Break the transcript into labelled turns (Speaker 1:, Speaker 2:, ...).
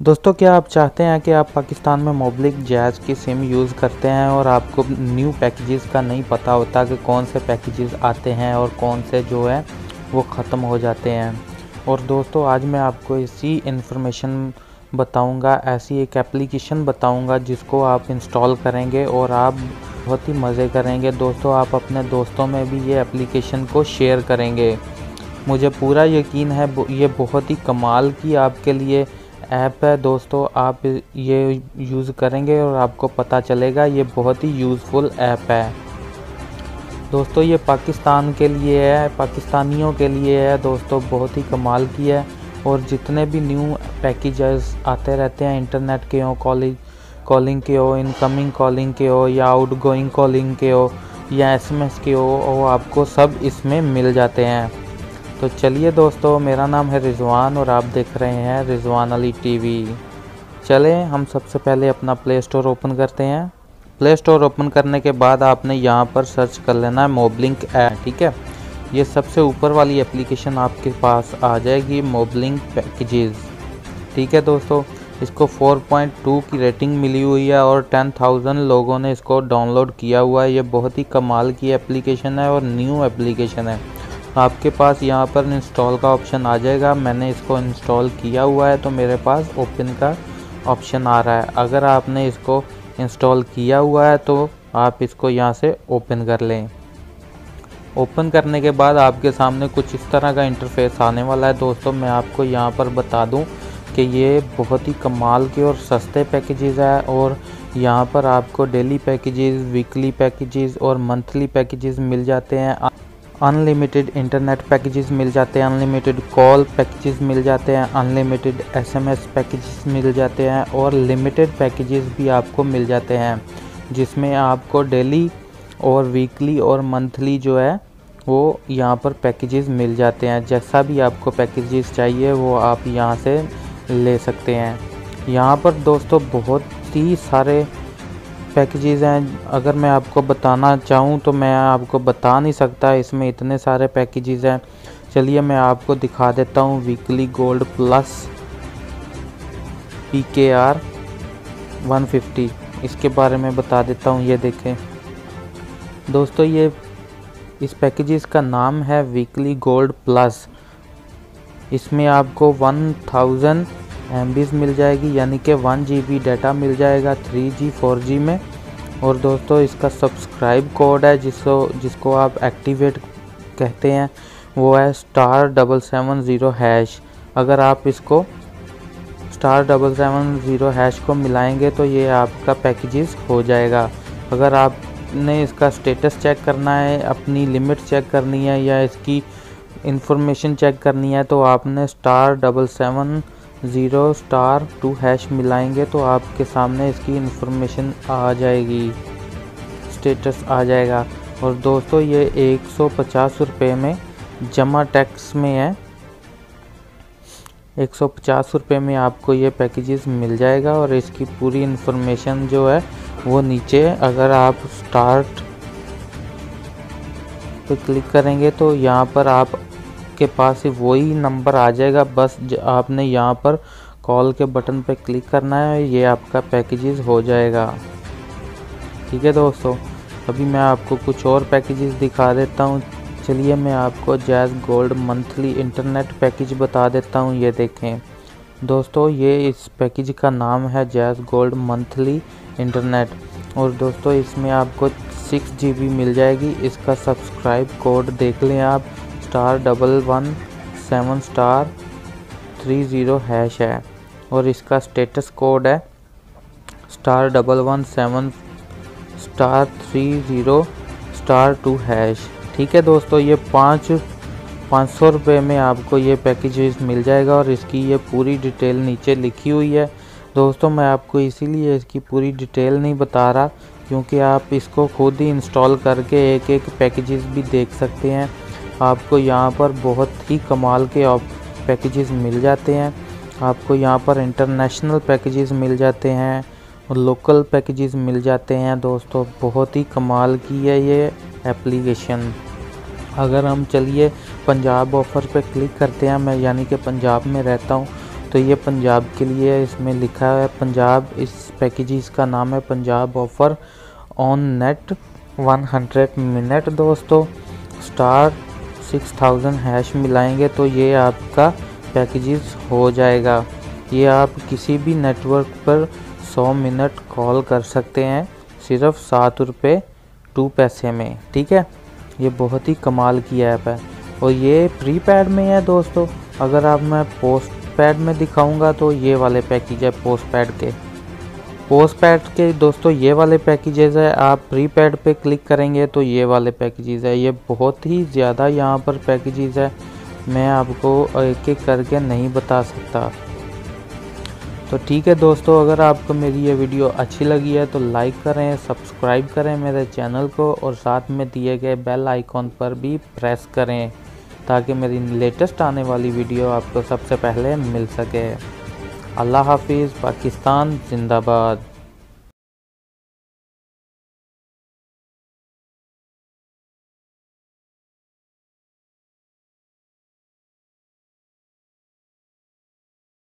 Speaker 1: दोस्तों, क्या आप चाहते हैं कि आप पाकिस्तान में मोब्लिक जैज़ की सिम यूज़ करते हैं और आपको न्यू पैकेजेस का नहीं पता होता कि कौन से पैकेजेस आते हैं और कौन से जो है वो ख़त्म हो जाते हैं। और दोस्तों, आज मैं आपको इसी इन्फॉर्मेशन बताऊंगा, ऐसी एक एप्लीकेशन बताऊंगा जिसको आप इंस्टॉल करेंगे और आप बहुत ही मज़े करेंगे। दोस्तों, आप अपने दोस्तों में भी ये एप्लीकेशन को शेयर करेंगे। मुझे पूरा यकीन है ये बहुत ही कमाल की आपके लिए ऐप है। दोस्तों, आप ये यूज़ करेंगे और आपको पता चलेगा ये बहुत ही यूज़फुल ऐप है। दोस्तों, ये पाकिस्तान के लिए है, पाकिस्तानियों के लिए है। दोस्तों, बहुत ही कमाल की है। और जितने भी न्यू पैकेजेस आते रहते हैं, इंटरनेट के हो, कॉलिंग के हो, इनकमिंग कॉलिंग के हो या आउटगोइंग कॉलिंग के हो या एसएमएस के हो, वो आपको सब इसमें मिल जाते हैं। तो चलिए दोस्तों, मेरा नाम है रिजवान और आप देख रहे हैं रिजवान अली टीवी। चलें, हम सबसे पहले अपना प्ले स्टोर ओपन करते हैं। प्ले स्टोर ओपन करने के बाद आपने यहाँ पर सर्च कर लेना है मोबलिंक ऐप। ठीक है, ये सबसे ऊपर वाली एप्लीकेशन आपके पास आ जाएगी, मोबलिंक पैकेजेस। ठीक है दोस्तों, इसको 4.2 की रेटिंग मिली हुई है और 10,000 लोगों ने इसको डाउनलोड किया हुआ है। ये बहुत ही कमाल की एप्लीकेशन है और न्यू एप्लीकेशन है। आपके पास यहाँ पर इंस्टॉल का ऑप्शन आ जाएगा। मैंने इसको इंस्टॉल किया हुआ है तो मेरे पास ओपन का ऑप्शन आ रहा है। अगर आपने इसको इंस्टॉल किया हुआ है तो आप इसको यहाँ से ओपन कर लें। ओपन करने के बाद आपके सामने कुछ इस तरह का इंटरफेस आने वाला है। दोस्तों, मैं आपको यहाँ पर बता दूँ कि ये बहुत ही कमाल के और सस्ते पैकेजेस है और यहाँ पर आपको डेली पैकेजेस, वीकली पैकेजेस और मंथली पैकेजेस मिल जाते हैं। अनलिमिटेड इंटरनेट पैकेजेस मिल जाते हैं, अनलिमिटेड कॉल पैकेजेस मिल जाते हैं, अनलिमिटेड एसएमएस पैकेजेस मिल जाते हैं और लिमिटेड पैकेजेस भी आपको मिल जाते हैं, जिसमें आपको डेली और वीकली और मंथली जो है वो यहाँ पर पैकेजेस मिल जाते हैं। जैसा भी आपको पैकेजेस चाहिए वो आप यहाँ से ले सकते हैं। यहाँ पर दोस्तों बहुत ही सारे पैकेजेस हैं। अगर मैं आपको बताना चाहूँ तो मैं आपको बता नहीं सकता, इसमें इतने सारे पैकेजेस हैं। चलिए मैं आपको दिखा देता हूँ। वीकली गोल्ड प्लस PKR 150, इसके बारे में बता देता हूँ। ये देखें दोस्तों, ये इस पैकेजेस का नाम है वीकली गोल्ड प्लस। इसमें आपको 1000 MBs मिल जाएगी, यानी कि 1 GB डाटा मिल जाएगा 3G 4G में। और दोस्तों, इसका सब्सक्राइब कोड है जिसको आप एक्टिवेट कहते हैं, वो है *770#। अगर आप इसको *770# को मिलाएंगे तो ये आपका पैकेजेस हो जाएगा। अगर आपने इसका स्टेटस चेक करना है, अपनी लिमिट चेक करनी है या इसकी इंफॉर्मेशन चेक करनी है तो आपने *770*2# मिलाएंगे तो आपके सामने इसकी इंफॉर्मेशन आ जाएगी, स्टेटस आ जाएगा। और दोस्तों, ये 150 रुपये में जमा टैक्स में है। 150 रुपये में आपको ये पैकेजेस मिल जाएगा और इसकी पूरी इंफॉर्मेशन जो है वो नीचे, अगर आप स्टार्ट पे क्लिक करेंगे तो यहाँ पर आपके पास वही नंबर आ जाएगा। बस आपने यहाँ पर कॉल के बटन पे क्लिक करना है, ये आपका पैकेजेस हो जाएगा। ठीक है दोस्तों, अभी मैं आपको कुछ और पैकेजेस दिखा देता हूँ। चलिए मैं आपको jazz gold monthly internet package बता देता हूँ। ये देखें दोस्तों, ये इस पैकेज का नाम है जैज़ गोल्ड मंथली इंटरनेट। और दोस्तों, इसमें आपको 6 GB मिल जाएगी। इसका सब्सक्राइब कोड देख लें आप, *117*30# है और इसका स्टेटस कोड है *117*30*2#। ठीक है दोस्तों, ये 500 रुपये में आपको ये पैकेजेस मिल जाएगा और इसकी ये पूरी डिटेल नीचे लिखी हुई है। दोस्तों, मैं आपको इसीलिए इसकी पूरी डिटेल नहीं बता रहा क्योंकि आप इसको खुद ही इंस्टॉल करके एक एक पैकेजेस भी देख सकते हैं। आपको यहाँ पर बहुत ही कमाल के पैकेजेस मिल जाते हैं। आपको यहाँ पर इंटरनेशनल पैकेजेस मिल जाते हैं और लोकल पैकेजेस मिल जाते हैं। दोस्तों, बहुत ही कमाल की है ये एप्लीकेशन। अगर हम चलिए पंजाब ऑफ़र पे क्लिक करते हैं, मैं यानी कि पंजाब में रहता हूँ, तो ये पंजाब के लिए इसमें लिखा है पंजाब। इस पैकेजेस का नाम है Punjab offer on net 100 minute दोस्तों। स्टार 6000 हैश मिलाएंगे तो ये आपका पैकेजेस हो जाएगा। ये आप किसी भी नेटवर्क पर 100 मिनट कॉल कर सकते हैं सिर्फ 7 रुपये 2 पैसे में। ठीक है, ये बहुत ही कमाल की ऐप है और ये प्रीपेड में है दोस्तों। अगर आप मैं पोस्ट पैड में दिखाऊंगा तो ये वाले पैकेज है पोस्ट पैड के दोस्तों, ये वाले पैकेजेस है। आप प्रीपेड पे क्लिक करेंगे तो ये वाले पैकेजेस है। ये बहुत ही ज़्यादा यहाँ पर पैकेजेस है, मैं आपको एक एक करके नहीं बता सकता। तो ठीक है दोस्तों, अगर आपको मेरी ये वीडियो अच्छी लगी है तो लाइक करें, सब्सक्राइब करें मेरे चैनल को और साथ में दिए गए बेल आइकॉन पर भी प्रेस करें ताकि मेरी लेटेस्ट आने वाली वीडियो आपको सबसे पहले मिल सके। अल्लाह हाफिज़। पाकिस्तान जिंदाबाद।